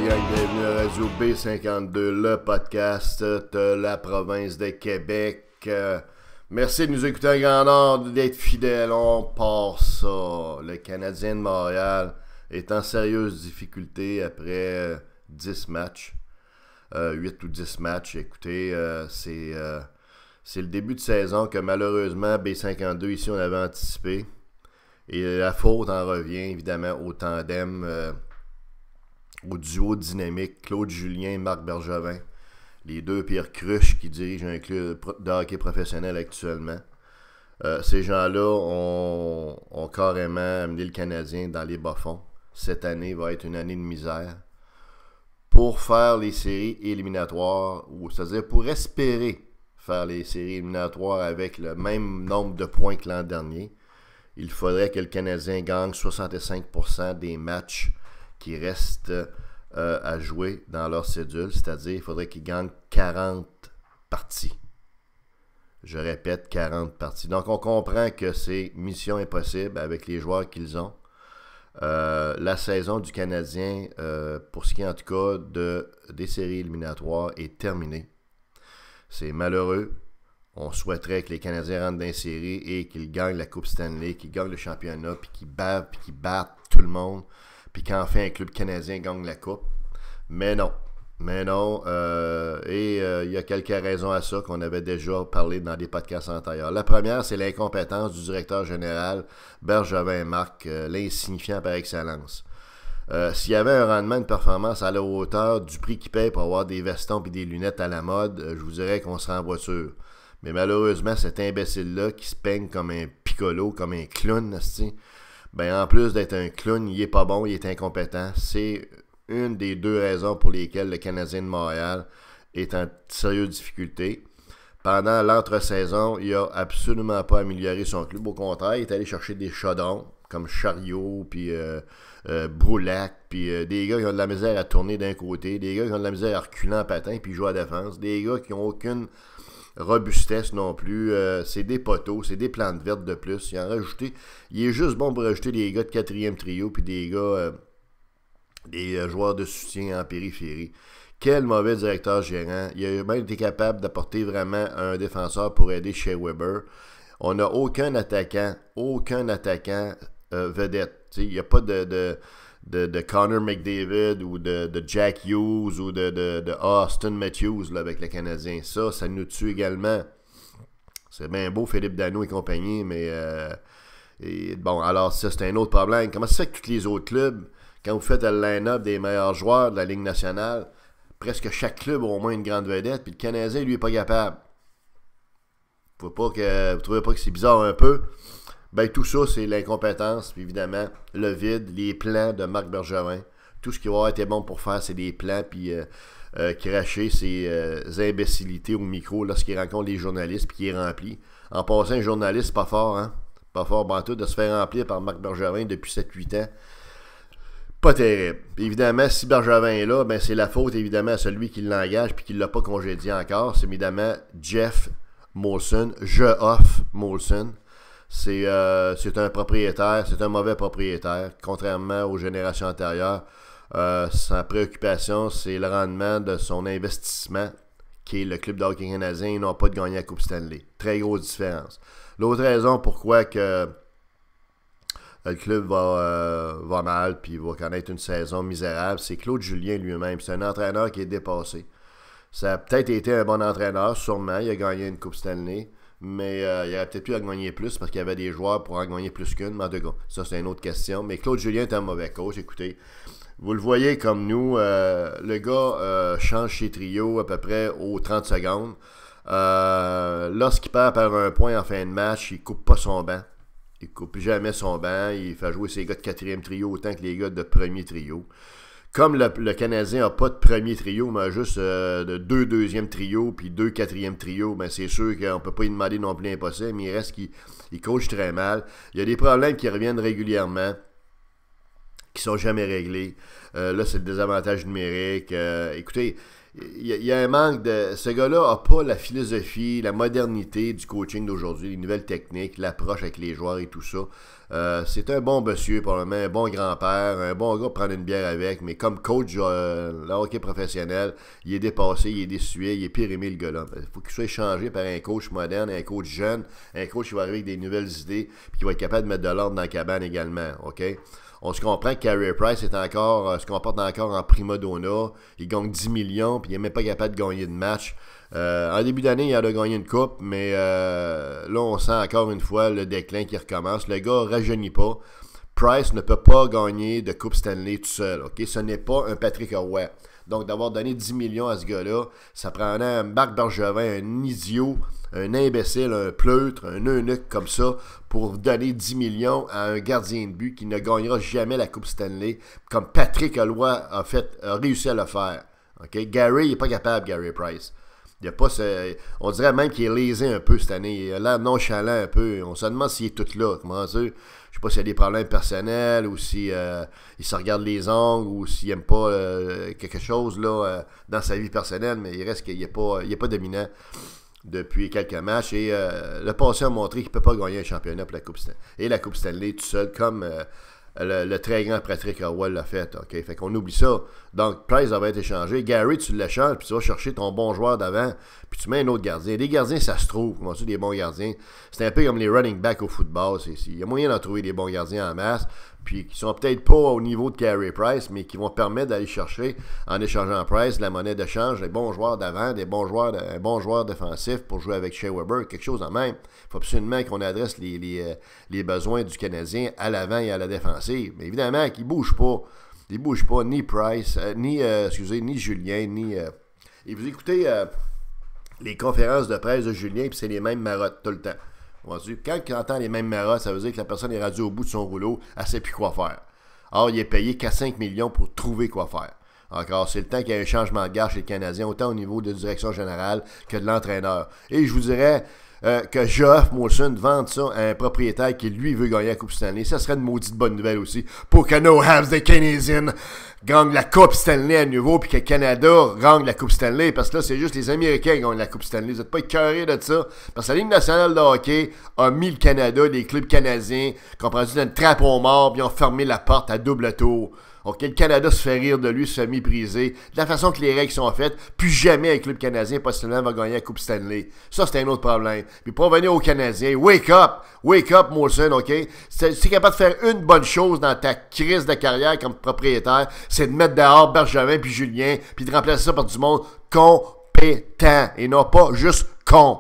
gang, bienvenue à Radio B52, le podcast de la province de Québec. Merci de nous écouter un grand nombre, d'être fidèles, on part ça. Le Canadien de Montréal est en sérieuse difficulté après 10 matchs, 8 ou 10 matchs. Écoutez, c'est le début de saison que malheureusement B52 ici on avait anticipé. Et la faute en revient évidemment au tandem, au duo dynamique Claude Julien et Marc Bergevin. Les deux pires cruches qui dirigent un club de hockey professionnel actuellement. Ces gens-là ont carrément amené le Canadien dans les bas-fonds. Cette année va être une année de misère. Pour faire les séries éliminatoires, c'est-à-dire pour espérer faire les séries éliminatoires avec le même nombre de points que l'an dernier, il faudrait que le Canadien gagne 65% des matchs qui restent à jouer dans leur cédule. C'est-à-dire qu'il faudrait qu'ils gagnent 40 parties. Je répète, 40 parties. Donc on comprend que c'est mission impossible avec les joueurs qu'ils ont. La saison du Canadien, pour ce qui est en tout cas des séries éliminatoires, est terminée. C'est malheureux. On souhaiterait que les Canadiens rentrent dans les séries et qu'ils gagnent la Coupe Stanley, qu'ils gagnent le championnat, puis qu'ils battent tout le monde, puis qu'enfin un club canadien gagne la Coupe. Mais non. Il y a quelques raisons à ça qu'on avait déjà parlé dans des podcasts antérieurs. La première, c'est l'incompétence du directeur général Bergevin Marc, l'insignifiant par excellence. S'il y avait un rendement, une performance à la hauteur du prix qu'il paye pour avoir des vestons et des lunettes à la mode, je vous dirais qu'on serait en voiture. Mais malheureusement, cet imbécile-là qui se peigne comme un piccolo, comme un clown, en plus d'être un clown, il est pas bon, il est incompétent. C'est une des deux raisons pour lesquelles le Canadien de Montréal est en sérieuse difficulté. Pendant l'entre-saison, il n'a absolument pas amélioré son club. Au contraire, il est allé chercher des chaudrons comme Chariot, puis Broulac, puis des gars qui ont de la misère à tourner d'un côté, des gars qui ont de la misère à reculer en patin puis jouer à la défense, des gars qui n'ont aucune robustesse non plus, c'est des poteaux, c'est des plantes vertes de plus. Il est juste bon pour rajouter des gars de quatrième trio puis des gars, des joueurs de soutien en périphérie. Quel mauvais directeur gérant. Il a même été capable d'apporter vraiment un défenseur pour aider Shea Weber. On n'a aucun attaquant vedette. Il n'y a pas de Connor McDavid ou de Jack Hughes ou de Austin Matthews là, avec le Canadien. Ça nous tue également. C'est bien beau, Philippe Danault et compagnie, mais alors ça, c'est un autre problème. Comment ça se fait que tous les autres clubs, quand vous faites le line-up des meilleurs joueurs de la Ligue nationale, presque chaque club a au moins une grande vedette, puis le Canadien, lui, n'est pas capable. Vous trouvez pas que c'est bizarre un peu? Tout ça, c'est l'incompétence, puis évidemment, le vide, les plans de Marc Bergevin. Tout ce qui va avoir été bon pour faire, c'est des plans, puis cracher ses imbécilités au micro lorsqu'il rencontre les journalistes, puis qu'il est rempli. En passant, un journaliste, c'est pas fort, hein? Pas fort, tout de se faire remplir par Marc Bergevin depuis 7-8 ans. Pas terrible. Puis évidemment, si Bergevin est là, c'est la faute, évidemment, à celui qui l'engage, puis qui ne l'a pas congédié encore. C'est évidemment Jeff Molson, Molson. C'est un propriétaire, c'est un mauvais propriétaire, contrairement aux générations antérieures. Sa préoccupation, c'est le rendement de son investissement, qui est le club de hockey canadien, et non pas de gagner la Coupe Stanley. Très grosse différence. L'autre raison pourquoi que le club va mal, puis va connaître une saison misérable, c'est Claude Julien lui-même. C'est un entraîneur qui est dépassé. Ça a peut-être été un bon entraîneur, sûrement. Il a gagné une Coupe Stanley. Mais il aurait peut-être pu en gagner plus parce qu'il y avait des joueurs pour en gagner plus qu'une. Mais en tout cas, ça c'est une autre question. Mais Claude Julien est un mauvais coach. Écoutez, vous le voyez comme nous, le gars change ses trios à peu près aux 30 secondes. Lorsqu'il perd par un point en fin de match, il coupe pas son banc. Il coupe jamais son banc. Il fait jouer ses gars de quatrième trio autant que les gars de premier trio. Comme le Canadien n'a pas de premier trio, mais juste de 2 deuxième trio puis 2 quatrième trio, c'est sûr qu'on ne peut pas y demander non plus l'impossible, mais il reste qu'il coach très mal. Il y a des problèmes qui reviennent régulièrement, qui sont jamais réglés. Là, c'est le désavantage numérique. Écoutez, il y a un manque de... Ce gars-là n'a pas la philosophie, la modernité du coaching d'aujourd'hui, les nouvelles techniques, l'approche avec les joueurs et tout ça. C'est un bon monsieur, probablement, un bon grand-père, un bon gars pour prendre une bière avec, mais comme coach le hockey professionnel, il est dépassé, il est déçué, il est périmé le gars-là. Il faut qu'il soit échangé par un coach moderne, un coach jeune, un coach qui va arriver avec des nouvelles idées, puis qui va être capable de mettre de l'ordre dans la cabane également, OK? On se comprend que Carey Price se comporte encore en prima donna. Il gagne 10 millions, puis il n'est même pas capable de gagner de match. En début d'année, il a gagné une coupe, mais là, on sent encore une fois le déclin qui recommence. Le gars ne rajeunit pas. Price ne peut pas gagner de Coupe Stanley tout seul. Okay? Ce n'est pas un Patrick Roy. Donc, d'avoir donné 10 millions à ce gars-là, ça prendrait un Marc Bergevin, un idiot, un imbécile, un pleutre, un eunuque comme ça, pour donner 10 millions à un gardien de but qui ne gagnera jamais la Coupe Stanley, comme Patrick Roy a réussi à le faire. Okay? Gary, il n'est pas capable, Gary Price. Il y a pas on dirait même qu'il est lésé un peu cette année. Il a l'air nonchalant un peu. On se demande s'il est tout là. Comment ça? Je sais pas s'il y a des problèmes personnels ou si il se regarde les ongles ou s'il n'aime pas quelque chose là dans sa vie personnelle, mais il reste qu'il n'est pas dominant depuis quelques matchs. Et le passé a montré qu'il ne peut pas gagner un championnat pour la Coupe Stanley. Et la Coupe Stanley tout seul, comme le très grand Patrick Roy l'a fait. Okay? Fait qu'on oublie ça. Donc, Price va être échangé. Gary, tu l'échanges, puis tu vas chercher ton bon joueur d'avant, puis tu mets un autre gardien. Des gardiens, ça se trouve. Comment ça, des bons gardiens? C'est un peu comme les running backs au football. Il y a moyen d'en trouver des bons gardiens en masse, puis qui sont peut-être pas au niveau de Carey Price, mais qui vont permettre d'aller chercher, en échangeant Price, la monnaie d'échange, des bons joueurs d'avant, un bon joueur défensif pour jouer avec Shea Weber, quelque chose en même. Il faut absolument qu'on adresse les besoins du Canadien à l'avant et à la défensive. Mais évidemment, qu'ils ne bougent pas. Ils ne bougent pas, ni Price, ni Julien, ni... Et vous écoutez les conférences de presse de Julien, puis c'est les mêmes marottes tout le temps. Quand tu entends les mêmes marottes, ça veut dire que la personne est rendue au bout de son rouleau, elle ne sait plus quoi faire. Or, il est payé 4-5 millions pour trouver quoi faire. Encore, c'est le temps qu'il y ait un changement de garde chez les Canadiens, autant au niveau de direction générale que de l'entraîneur. Et je vous dirais que Geoff Molson vende ça à un propriétaire qui, lui, veut gagner la Coupe Stanley. Ça serait une maudite bonne nouvelle aussi pour que nos Habs des Canadiens gagnent la Coupe Stanley à nouveau puis que le Canada gagne la Coupe Stanley parce que là, c'est juste les Américains qui gagnent la Coupe Stanley. Vous n'êtes pas écœurés de ça parce que la Ligue nationale de hockey a mis le Canada, des clubs canadiens, qui ont pris une trappe aux morts puis ont fermé la porte à double tour. OK, le Canada se fait rire de lui, se fait mépriser. De la façon que les règles sont faites, plus jamais un club canadien possiblement va gagner la Coupe Stanley. Ça, c'est un autre problème. Puis pour revenir aux Canadiens, wake up, Molson, OK? Si tu es capable de faire une bonne chose dans ta crise de carrière comme propriétaire, c'est de mettre dehors Bergevin puis Julien, puis de remplacer ça par du monde compétent et non pas juste con.